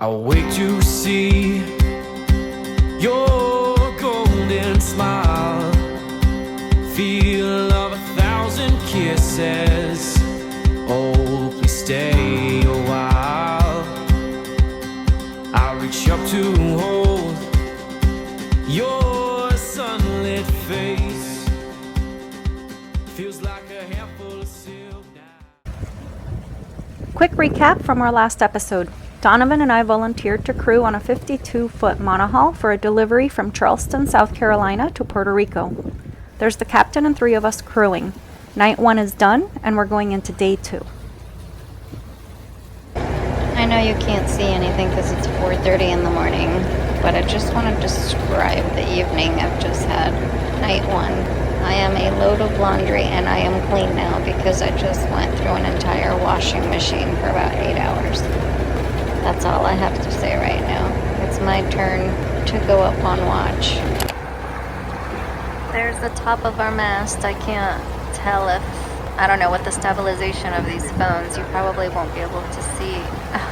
I'll wait to see your golden smile, feel of 1,000 kisses. Oh, please stay a while. I'll reach up to hold your sunlit face. Feels like a handful of silk now. Quick recap from our last episode. Donovan and I volunteered to crew on a 52-foot monohull for a delivery from Charleston, South Carolina to Puerto Rico. There's the captain and 3 of us crewing. Night 1 is done, and we're going into day 2. I know you can't see anything because it's 4:30 in the morning, but I just want to describe the evening I've just had. Night 1. I am a load of laundry, and I am clean now because I just went through an entire washing machine for about 8 hours. That's all I have to say right now. It's my turn to go up on watch. There's the top of our mast. I can't tell if, I don't know what the stabilization of these phones. You probably won't be able to see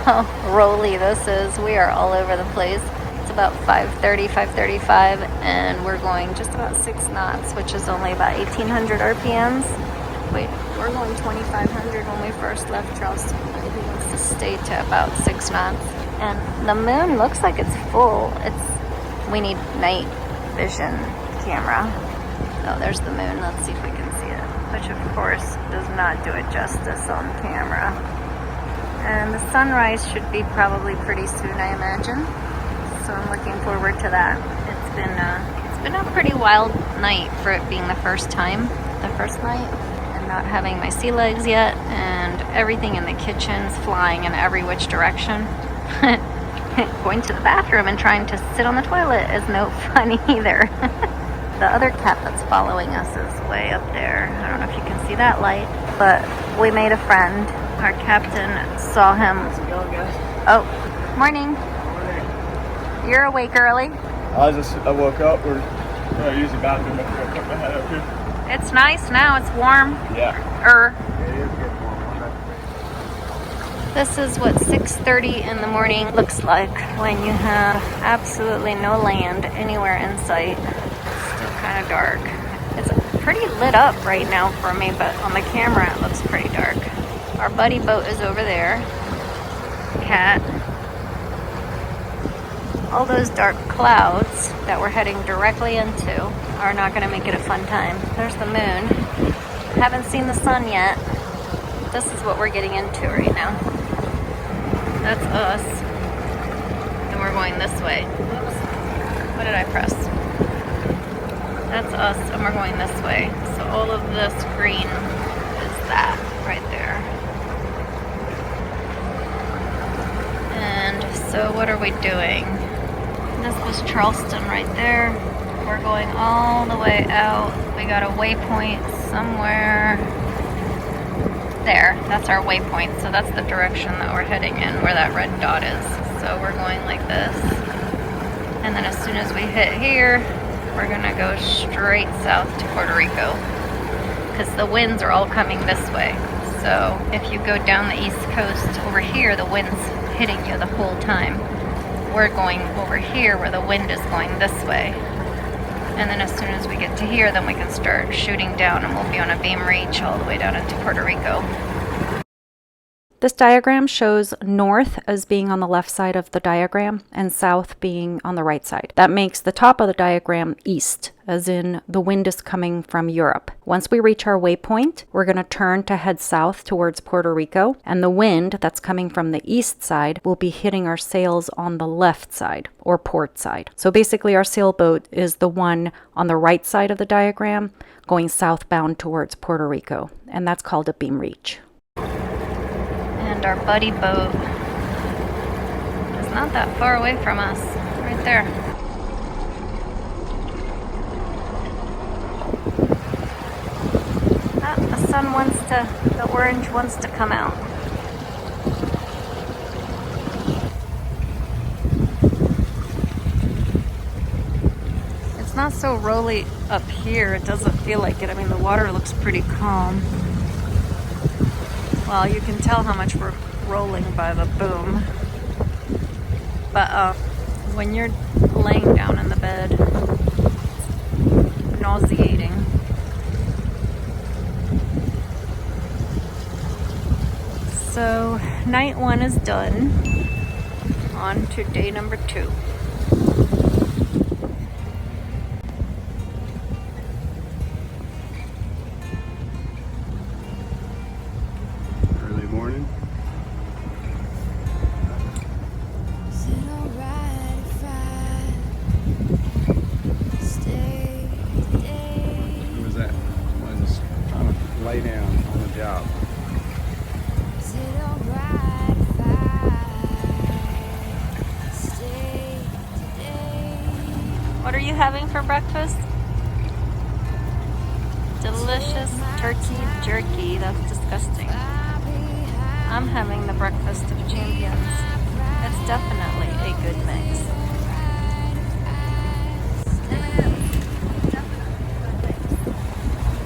how rolly this is. We are all over the place. It's about 5:30, 5:35, and we're going just about 6 knots, which is only about 1,800 RPMs. Wait, we're going 2,500 when we first left Charleston. He wants to stay to about 6 knots. And the moon looks like it's full. We need night vision camera. So there's the moon. Let's see if we can see it. Which of course does not do it justice on camera. And the sunrise should be probably pretty soon, I imagine. So I'm looking forward to that. It's been a pretty wild night for it being the first time, the first night. Not having my sea legs yet, and everything in the kitchen's flying in every which direction. Going to the bathroom and trying to sit on the toilet is no fun either. The other cat that's following us is way up there. I don't know if you can see that light, but we made a friend. Our captain saw him. How's it going, guys? Oh, morning. Morning. You're awake early. I woke up. We're going to use the bathroom. I'm going to put my head up here. It's nice now. It's warm. Yeah. Er. It is getting warm. This is what 6:30 in the morning looks like when you have absolutely no land anywhere in sight. Still kind of dark. It's pretty lit up right now for me, but on the camera it looks pretty dark. Our buddy boat is over there. Cat. All those dark clouds that we're heading directly into are not going to make it a fun time. There's the moon. Haven't seen the sun yet. This is what we're getting into right now. That's us. And we're going this way. Oops. What did I press? That's us, and we're going this way. So all of this green is that right there. And so what are we doing? This was Charleston right there. We're going all the way out. We got a waypoint somewhere there. That's our waypoint. So that's the direction that we're heading in, where that red dot is. So we're going like this. And then as soon as we hit here, we're gonna go straight south to Puerto Rico, because the winds are all coming this way. So if you go down the east coast over here, the wind's hitting you the whole time. We're going over here where the wind is going this way. And then as soon as we get to here, then we can start shooting down, and we'll be on a beam reach all the way down into Puerto Rico. This diagram shows north as being on the left side of the diagram and south being on the right side. That makes the top of the diagram east, as in the wind is coming from Europe. Once we reach our waypoint, we're going to turn to head south towards Puerto Rico, and the wind that's coming from the east side will be hitting our sails on the left side, or port side. So basically our sailboat is the one on the right side of the diagram going southbound towards Puerto Rico, and that's called a beam reach. And our buddy boat is not that far away from us, right there. Ah, the orange wants to come out. It's not so rolly up here. It doesn't feel like it. I mean, the water looks pretty calm. Well, you can tell how much we're rolling by the boom. But when you're laying down in the bed, it's nauseating. So night 1 is done. On to day number 2. Early morning. Who was that? I was trying to lay down on the job. What are you having for breakfast? Delicious turkey jerky. That's disgusting. I'm having the breakfast of champions. It's definitely a good mix.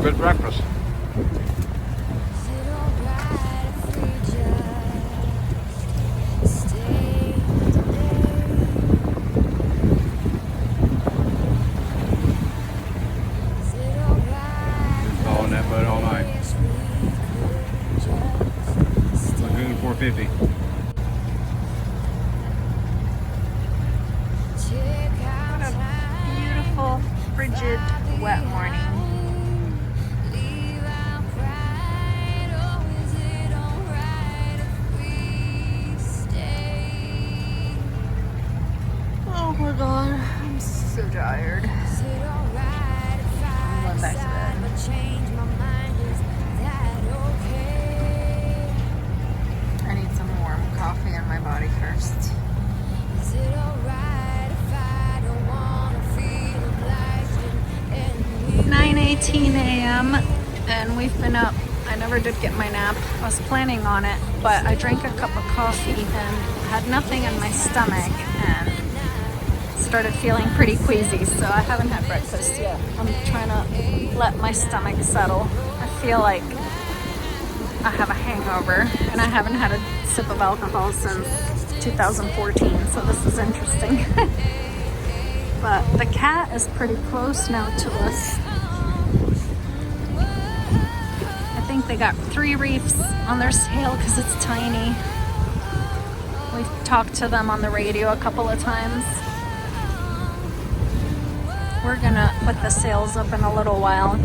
Good breakfast. Following that boat all night. Lagoon 450. What a beautiful, frigid, wet morning. Oh my god, I'm so tired. I'm going back to bed. I need some warm coffee in my body first. 9:18 a.m. and we've been up. I never did get my nap. I was planning on it, but I drank a cup of coffee and had nothing in my stomach and started feeling pretty queasy, so I haven't had breakfast yet. I'm trying to let my stomach settle. I feel like I have a hangover and I haven't had a sip of alcohol since 2014, so this is interesting. But the cat is pretty close now to us. I think they got 3 reefs on their sail because it's tiny. We've talked to them on the radio a couple of times. We're gonna put the sails up in a little while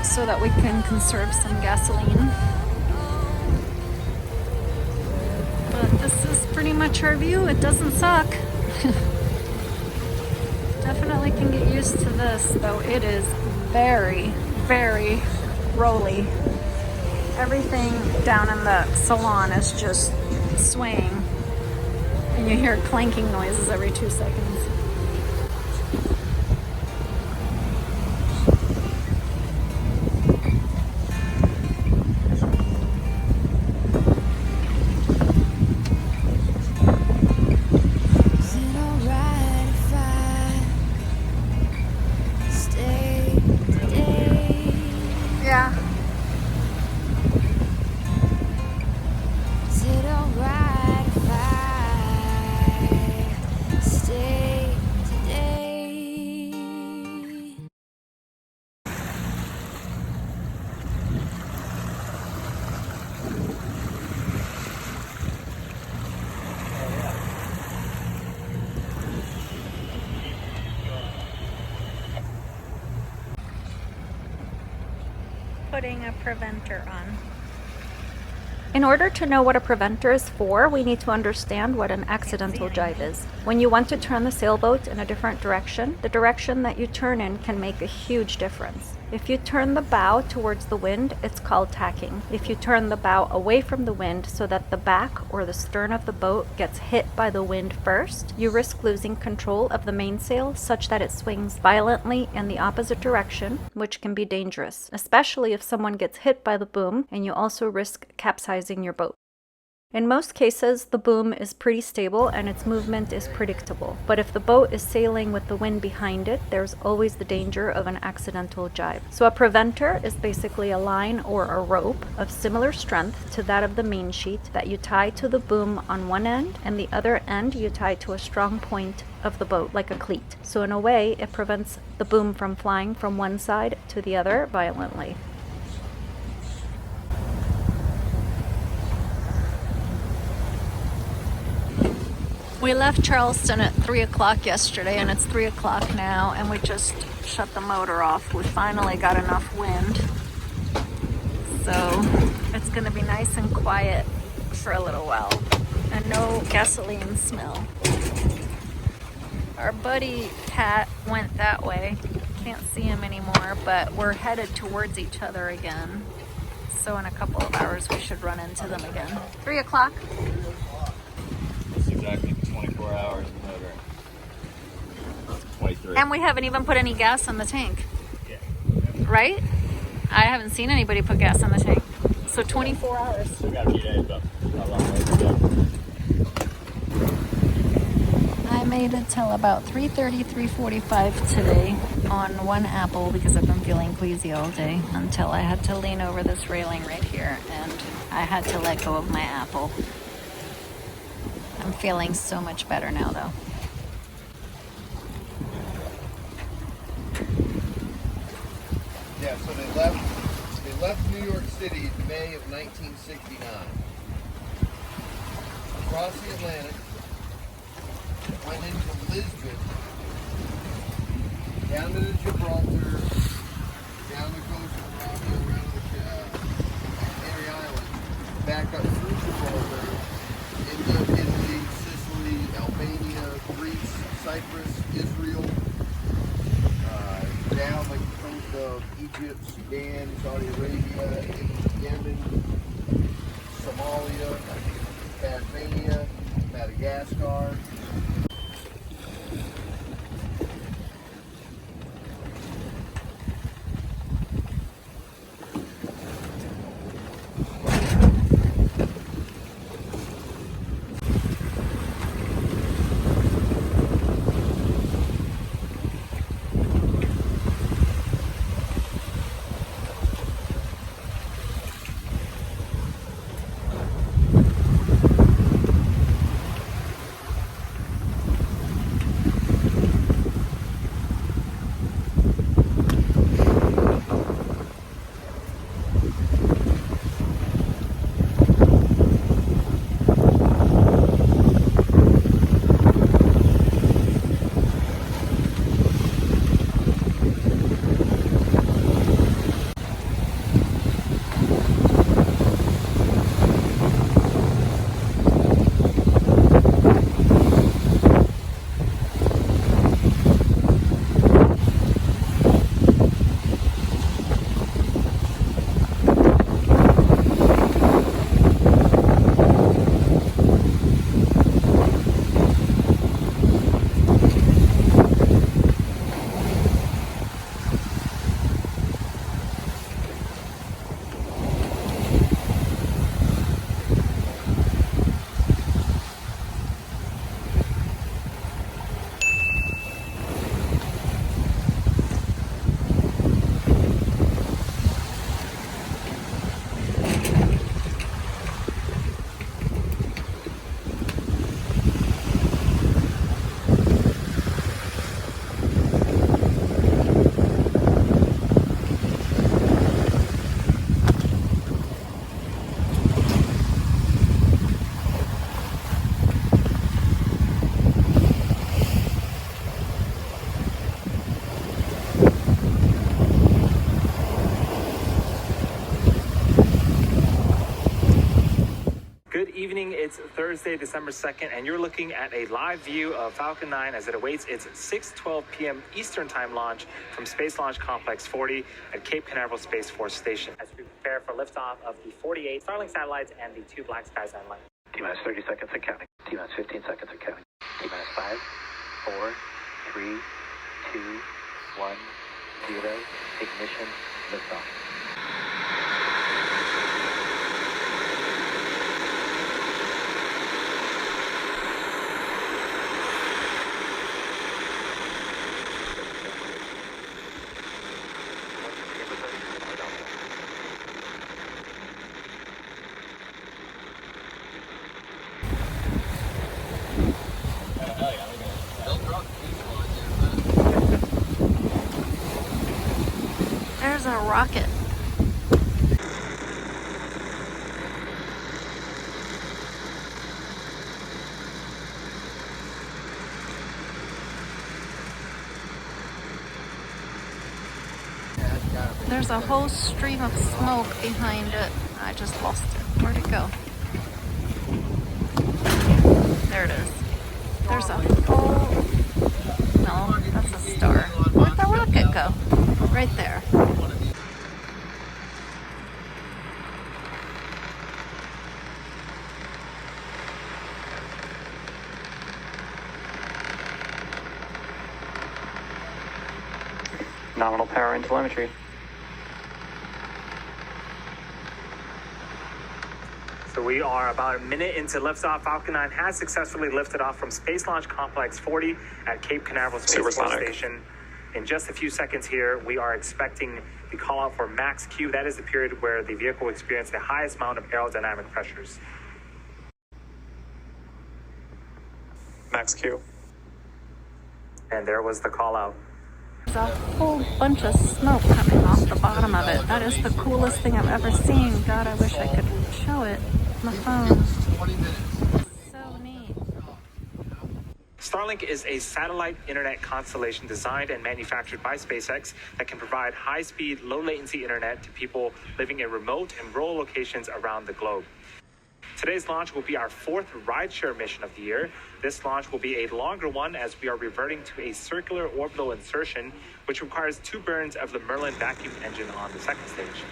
so that we can conserve some gasoline. But this is pretty much our view. It doesn't suck. Definitely can get used to this, though it is very, very rolly. Everything down in the salon is just swaying, and you hear clanking noises every 2 seconds. Putting a preventer on. In order to know what a preventer is for, we need to understand what an accidental jibe is. When you want to turn the sailboat in a different direction, the direction that you turn in can make a huge difference. If you turn the bow towards the wind, it's called tacking. If you turn the bow away from the wind so that the back or the stern of the boat gets hit by the wind first, you risk losing control of the mainsail such that it swings violently in the opposite direction, which can be dangerous, especially if someone gets hit by the boom, and you also risk capsizing your boat. In most cases, the boom is pretty stable and its movement is predictable, but if the boat is sailing with the wind behind it, there's always the danger of an accidental jibe. So a preventer is basically a line or a rope of similar strength to that of the main sheet that you tie to the boom on one end, and the other end you tie to a strong point of the boat, like a cleat. So in a way, it prevents the boom from flying from one side to the other violently. We left Charleston at 3 o'clock yesterday, and it's 3 o'clock now, and we just shut the motor off. We finally got enough wind, so it's gonna be nice and quiet for a little while, and no gasoline smell. Our buddy Pat went that way. Can't see him anymore, but we're headed towards each other again. So in a couple of hours, we should run into them again. 3 o'clock. That's exactly 24 hours motor. 23. And we haven't even put any gas on the tank. Yeah. Right? I haven't seen anybody put gas on the tank. So 24 hours. Still got a few days, but not long way to go. I made it till about 3:30, 3:45 today on one apple because I've been feeling queasy all day until I had to lean over this railing right here and I had to let go of my apple. I'm feeling so much better now though. Yeah, so they left New York City in May of 1969. Across the Atlantic, went into Lisbon, down to the Gibraltar, down the coast of Morocco, around the Canary Islands, back up through Gibraltar, into Italy, Sicily, Albania, Greece, Cyprus, Israel, down the coast of Egypt, Sudan, Saudi Arabia, Yemen, Somalia, Tasmania, Madagascar. Evening, it's Thursday, December 2nd, and you're looking at a live view of Falcon 9 as it awaits its 6:12 p.m. Eastern Time launch from Space Launch Complex 40 at Cape Canaveral Space Force Station as we prepare for liftoff of the 48 Starlink satellites and the 2 Black Sky satellites. T-minus 30 seconds and counting. T-minus 15 seconds and counting. T-minus 5, 4, 3, 2, 1, 0. Ignition, liftoff. rocket. There's a whole stream of smoke behind it. I just lost it. Where'd it go? There it is. There's a whole... No, that's a star. Where'd the rocket go? Right there. Nominal power and telemetry. So we are about a minute into liftoff. Falcon 9 has successfully lifted off from Space Launch Complex 40 at Cape Canaveral Space Force Station. In just a few seconds here, we are expecting the call out for max Q. That is the period where the vehicle will experience the highest amount of aerodynamic pressures. Max Q. And there was the call out. There's a whole bunch of smoke coming off the bottom of it. That is the coolest thing I've ever seen. God, I wish I could show it on my phone. So neat. Starlink is a satellite internet constellation designed and manufactured by SpaceX that can provide high-speed, low-latency internet to people living in remote and rural locations around the globe. Today's launch will be our fourth rideshare mission of the year. This launch will be a longer one as we are reverting to a circular orbital insertion, which requires 2 burns of the Merlin vacuum engine on the second stage.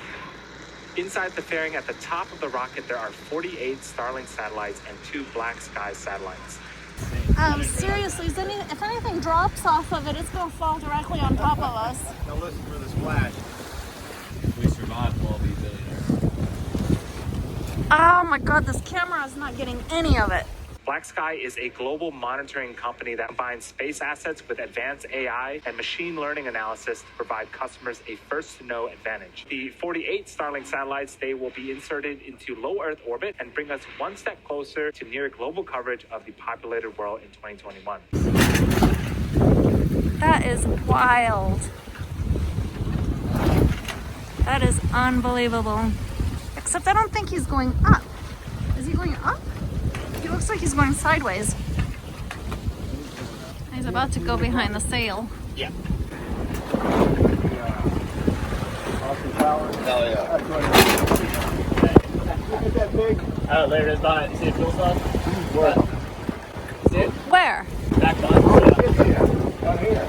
Inside the fairing at the top of the rocket, there are 48 Starlink satellites and 2 Black Sky satellites. Seriously, if anything drops off of it, it's going to fall directly on top of us. Now listen for the splash. We survived, we'll be billionaires. Oh my God, this camera is not getting any of it. Black Sky is a global monitoring company that combines space assets with advanced AI and machine learning analysis to provide customers a first-to-know advantage. The 48 Starlink satellites, they will be inserted into low Earth orbit and bring us one step closer to near global coverage of the populated world in 2021. That is wild. That is unbelievable. Except I don't think he's going up. Is he going up? He looks like he's going sideways. He's about to go behind the sail. Yeah. Austin Towers. Hell yeah. Look at that big. Oh, there it is behind. See the fuel cell? See it? Where? Back on. Down here.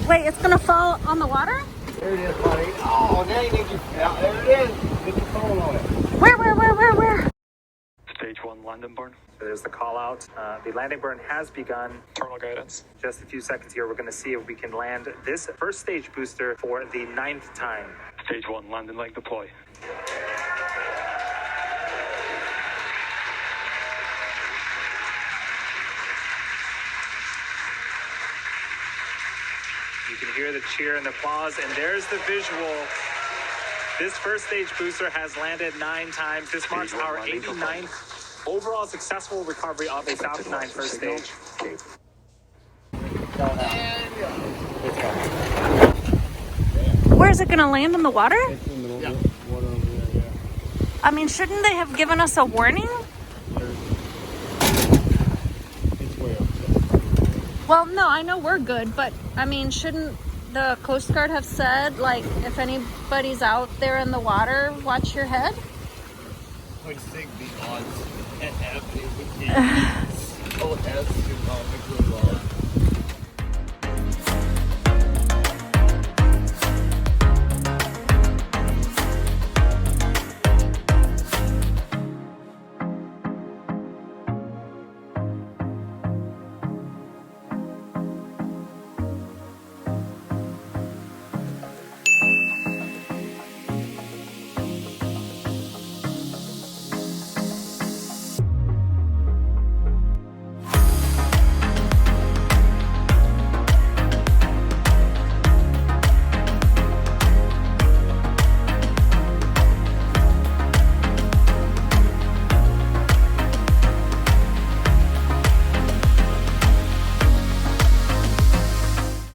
Wait, it's gonna fall on the water? There it is, buddy. Oh, now you need to. Yeah, there it is. Get your phone on it. Where? Stage 1 landing burn. So there's the call out. The landing burn has begun. Terminal guidance. Just a few seconds here, we're going to see if we can land this first stage booster for the 9th time. Stage 1 landing leg deploy. You can hear the cheer and applause, and there's the visual. This first stage booster has landed 9 times. This marks our 89th overall successful recovery of a Falcon 9 first stage. Where's it gonna land in the water? It's in the water over there, yeah. I mean, shouldn't they have given us a warning? It's way up there. Well, no, I know we're good, but I mean, shouldn't the Coast Guard have said, like, if anybody's out there in the water, watch your head? Like think the odds happening with the so astronomically large.